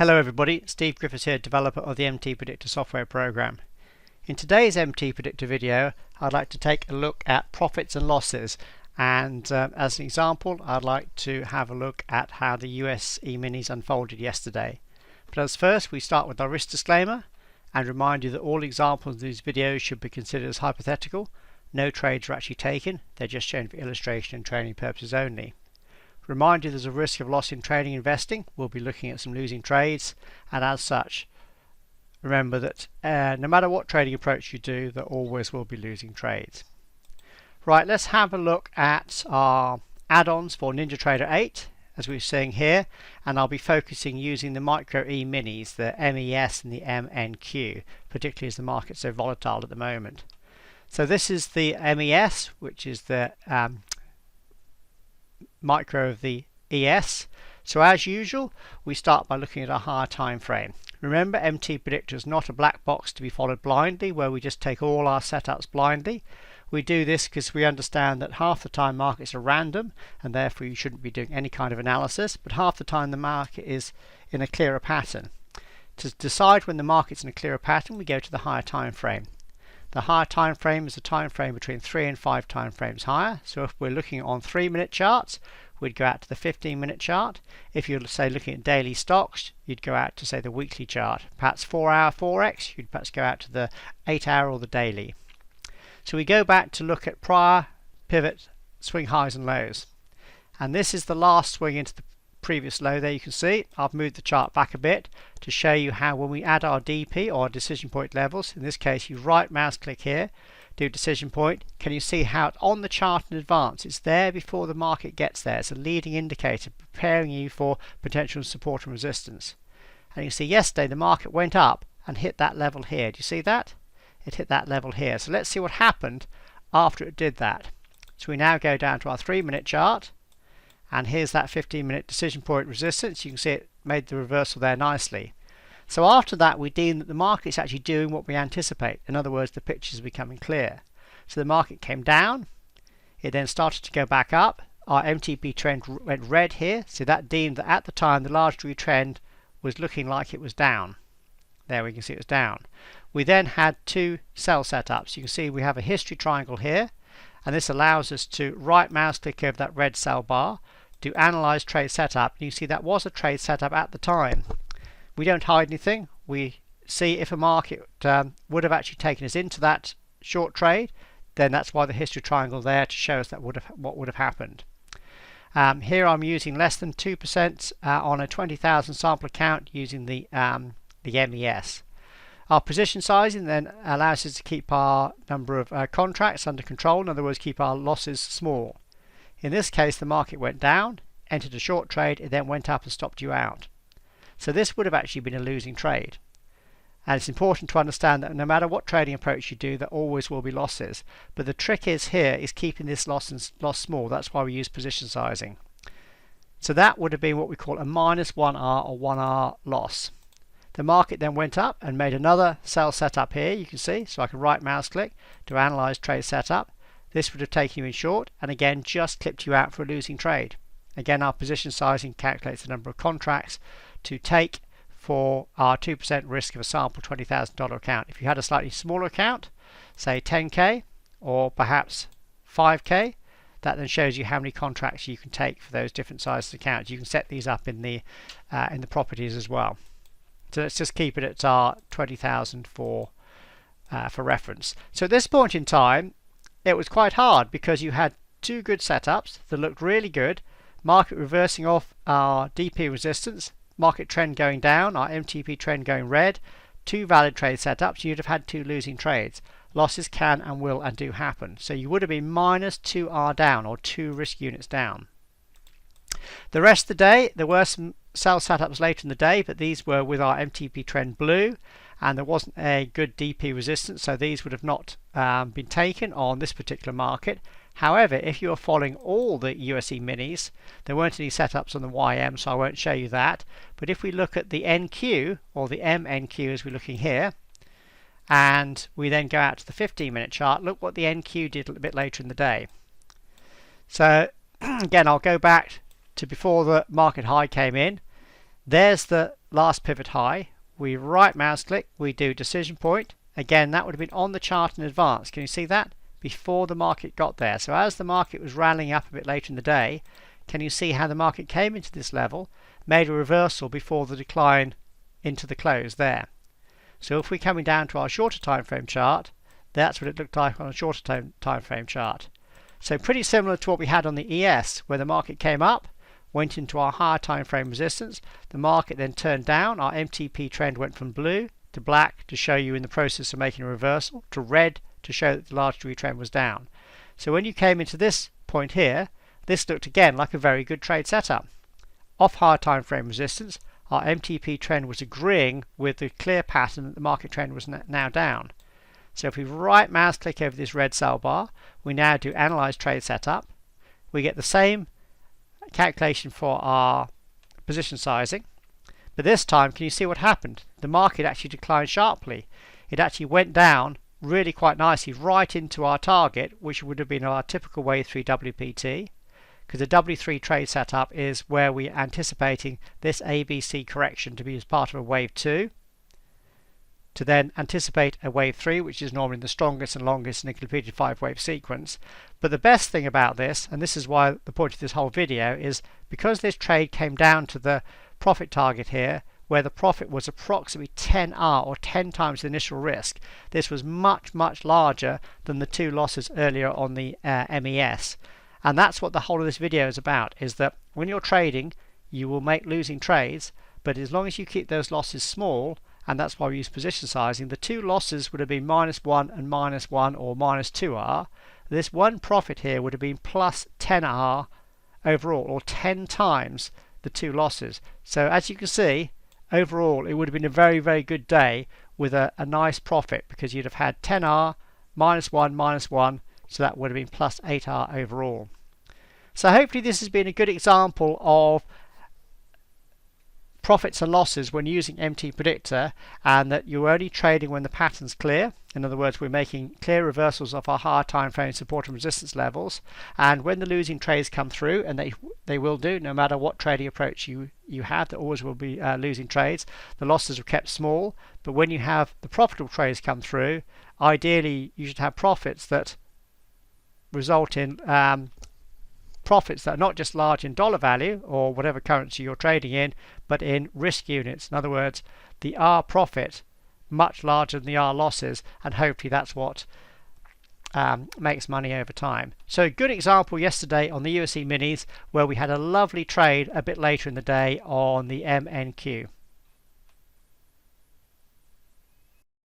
Hello everybody, Steve Griffiths here, developer of the MTPredictor software program. In today's MTPredictor video, I'd like to take a look at profits and losses, and as an example, I'd like to have a look at how the US E-minis unfolded yesterday. But as first, we start with our risk disclaimer and remind you that all examples of these videos should be considered as hypothetical. No trades are actually taken, they're just shown for illustration and training purposes only. Remind you there's a risk of loss in trading and investing. We'll be looking at some losing trades, and as such, remember that no matter what trading approach you do, there always will be losing trades. Right, let's have a look at our add-ons for NinjaTrader 8, as we're seeing here, and I'll be focusing using the micro E-minis, the MES and the MNQ, particularly as the market's so volatile at the moment. So this is the MES, which is the micro of the ES. So as usual, we start by looking at a higher time frame. Remember, MTPredictor is not a black box to be followed blindly, where we just take all our setups blindly. We do this because we understand that half the time markets are random, and therefore you shouldn't be doing any kind of analysis, but half the time the market is in a clearer pattern. To decide when the market's in a clearer pattern, we go to the higher time frame. The higher time frame is a time frame between 3 and 5 time frames higher. So if we're looking on 3-minute charts, we'd go out to the 15-minute chart. If you're, say, looking at daily stocks, you'd go out to, say, the weekly chart. Perhaps 4-hour Forex, you'd perhaps go out to the 8-hour or the daily. So we go back to look at prior pivot swing highs and lows. And this is the last swing into the previous low there. You can see I've moved the chart back a bit to show you how when we add our DP or decision point levels, in this case you right mouse click here, do decision point, can you see how it's on the chart in advance? It's there before the market gets there. It's a leading indicator preparing you for potential support and resistance. And you see yesterday the market went up and hit that level here. Do you see that? It hit that level here. So let's see what happened after it did that. So we now go down to our 3-minute chart, and here's that 15-minute decision point resistance. You can see it made the reversal there nicely. So after that, we deem that the market's actually doing what we anticipate. In other words, the picture is becoming clear. So the market came down. It then started to go back up. Our MTP trend went red here. So that deemed that at the time, the large degree trend was looking like it was down. There we can see it was down. We then had 2 sell setups. You can see we have a history triangle here. And this allows us to right mouse click over that red sell bar, to analyze trade setup. You see that was a trade setup at the time. We don't hide anything. We see if a market would have actually taken us into that short trade, then that's why the history triangle there to show us that what would have happened. Here I'm using less than 2% on a 20,000 sample account using the MES. Our position sizing then allows us to keep our number of contracts under control. In other words, keep our losses small. In this case, the market went down, entered a short trade, it then went up and stopped you out. So this would have actually been a losing trade. And it's important to understand that no matter what trading approach you do, there always will be losses. But the trick is here is keeping this loss small. That's why we use position sizing. So that would have been what we call a -1R or 1R loss. The market then went up and made another sell setup here, you can see. So I can right mouse click to analyze trade setup. This would have taken you in short, and again just clipped you out for a losing trade. Again, our position sizing calculates the number of contracts to take for our 2% risk of a sample $20,000 account. If you had a slightly smaller account, say 10k or perhaps 5k, that then shows you how many contracts you can take for those different sizes accounts. You can set these up in the properties as well. So let's just keep it at our 20,000 for reference. So at this point in time, it was quite hard because you had 2 good setups that looked really good, market reversing off our DP resistance, market trend going down, our MTP trend going red, 2 valid trade setups. You'd have had 2 losing trades. Losses can and will and do happen. So you would have been -2R down, or 2 risk units down. The rest of the day, there were some sell setups later in the day, but these were with our MTP trend blue, and there wasn't a good DP resistance, so these would have not been taken on this particular market. However, if you are following all the USE minis, there weren't any setups on the YM, so I won't show you that. But if we look at the NQ, or the MNQ as we're looking here, and we then go out to the 15-minute chart, look what the NQ did a bit later in the day. So again, I'll go back to before the market high came in. There's the last pivot high. We right mouse click, we do decision point. Again, that would have been on the chart in advance. Can you see that? Before the market got there. So as the market was rallying up a bit later in the day, can you see how the market came into this level, made a reversal before the decline into the close there. So if we're coming down to our shorter time frame chart, that's what it looked like on a shorter time frame chart. So pretty similar to what we had on the ES, where the market came up, went into our higher time frame resistance, the market then turned down, our MTP trend went from blue to black to show you in the process of making a reversal, to red to show that the large degree trend was down. So when you came into this point here, this looked again like a very good trade setup. Off higher time frame resistance, our MTP trend was agreeing with the clear pattern that the market trend was now down. So if we right mouse click over this red cell bar, we now do analyze trade setup. We get the same calculation for our position sizing, but this time can you see what happened? The market actually declined sharply. It actually went down really quite nicely right into our target, which would have been our typical wave 3 WPT, because the W3 trade setup is where we're anticipating this ABC correction to be as part of a wave 2, to then anticipate a wave 3, which is normally the strongest and longest in a completed 5-wave sequence. But the best thing about this, and this is why the point of this whole video, is because this trade came down to the profit target here, where the profit was approximately 10R or 10 times the initial risk. This was much, much larger than the 2 losses earlier on the MES. And that's what the whole of this video is about, is that when you're trading, you will make losing trades, but as long as you keep those losses small, and that's why we use position sizing, the 2 losses would have been -1 and -1 or -2R. This one profit here would have been plus 10R overall, or 10 times the 2 losses. So as you can see, overall it would have been a very, very good day with a nice profit, because you'd have had 10R, -1, -1, so that would have been plus 8R overall. So hopefully this has been a good example of profits and losses when using MTPredictor, and that you're only trading when the pattern's clear. In other words, we're making clear reversals of our higher time frame support and resistance levels, and when the losing trades come through, and they will do no matter what trading approach you have, there always will be losing trades. The losses are kept small, but when you have the profitable trades come through, ideally you should have profits that result in profits that are not just large in dollar value or whatever currency you're trading in, but in risk units. In other words, the R profit much larger than the R losses, and hopefully that's what makes money over time. So a good example yesterday on the USE minis, where we had a lovely trade a bit later in the day on the MNQ.